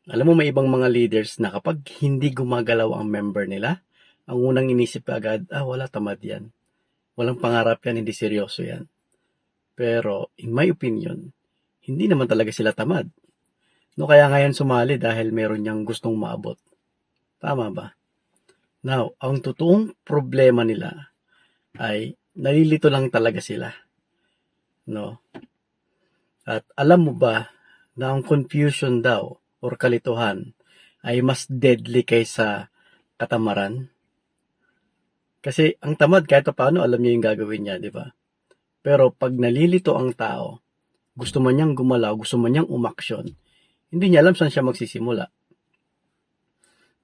Alam mo, may ibang mga leaders na kapag hindi gumagalaw ang member nila, ang unang inisip agad, wala, tamad yan. Walang pangarap yan, hindi seryoso yan. Pero, in my opinion, hindi naman talaga sila tamad. No, kaya ngayon sumali dahil meron niyang gustong maabot. Tama ba? Now, ang totoong problema nila ay nalilito lang talaga sila. No? At alam mo ba na ang confusion daw or kalituhan ay mas deadly kaysa katamaran? Kasi ang tamad kahit paano alam niya yung gagawin niya, di ba? Pero pag nalilito ang tao, gusto man niyang gumalaw, gusto man niyang umaksyon, hindi niya alam saan siya magsisimula.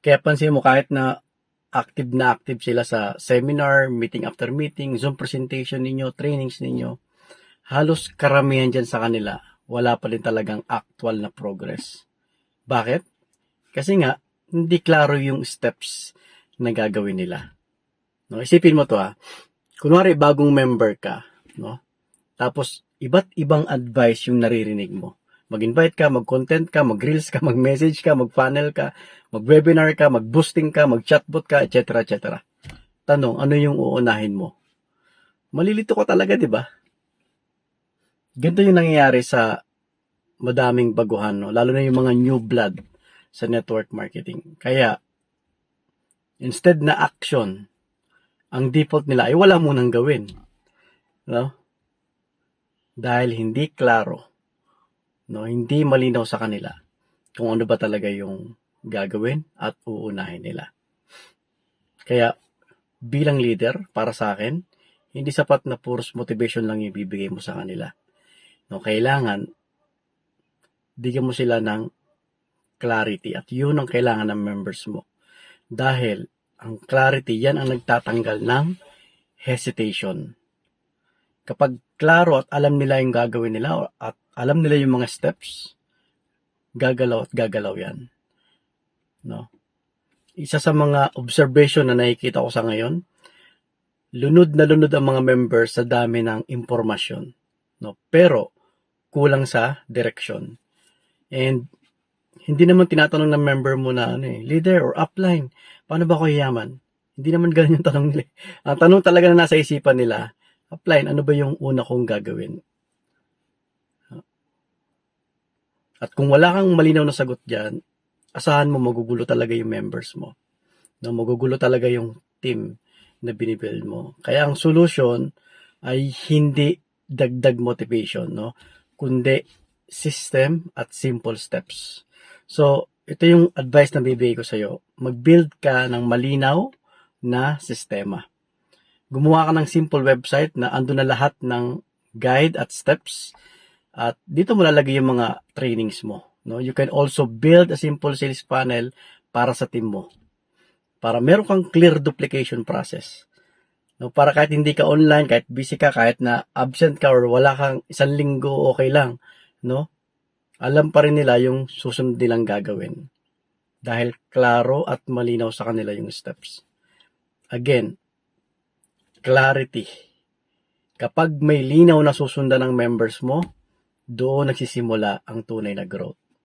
Kaya pansin mo kahit na active sila sa seminar, meeting after meeting, Zoom presentation ninyo, trainings ninyo, halos karamihan dyan sa kanila, wala pa rin talagang actual na progress. Bakit? Kasi nga, hindi klaro yung steps na gagawin nila. No, isipin mo to kunwari bagong member ka, no? Tapos iba't ibang advice yung naririnig mo. Mag-invite ka, mag-content ka, mag-reels ka, mag-message ka, mag-funnel ka, mag-webinar ka, mag-boosting ka, mag-chatbot ka, etc. etc. Tanong, ano yung uunahin mo? Malilito ko talaga, di ba? Ganito yung nangyayari sa madaming baguhan, no? Lalo na yung mga new blood sa network marketing. Kaya, instead na action, ang default nila ay wala munang gawin. No? Dahil hindi klaro, no? Hindi malinaw sa kanila kung ano ba talaga yung gagawin at uunahin nila. Kaya, bilang leader, para sa akin, hindi sapat na puros motivation lang yung ibibigay mo sa kanila. No, kailangan, bigyan mo sila ng clarity at yun ang kailangan ng members mo. Dahil, ang clarity, yan ang nagtatanggal ng hesitation. Kapag klaro at alam nila yung gagawin nila at alam nila yung mga steps, gagalaw at gagalaw yan. No? Isa sa mga observation na nakikita ko sa ngayon, lunod na lunod ang mga members sa dami ng impormasyon. No? Pero, kulang sa direksyon. And, hindi naman tinatanong ng member mo na, leader or upline, paano ba ako yaman? Hindi naman ganun yung tanong nila. Ang tanong talaga na nasa isipan nila, upline, ano ba yung una kong gagawin? At kung wala kang malinaw na sagot dyan, asahan mo magugulo talaga yung members mo. No, magugulo talaga yung team na binibuild mo. Kaya ang solution ay hindi dagdag motivation, no? Kundi system at simple steps. So, ito yung advice na bibigay ko sa'yo. Mag-build ka ng malinaw na sistema. Gumawa ka ng simple website na ando na lahat ng guide at steps at dito mo lalagay yung mga trainings mo. No? You can also build a simple sales funnel para sa team mo. Para meron kang clear duplication process. No? Para kahit hindi ka online, kahit busy ka, kahit na absent ka or wala kang isang linggo, okay lang. No? Alam pa rin nila yung susunod nilang gagawin. Dahil klaro at malinaw sa kanila yung steps. Again, clarity. Kapag may linaw na susundan ng members mo, doon nagsisimula ang tunay na growth.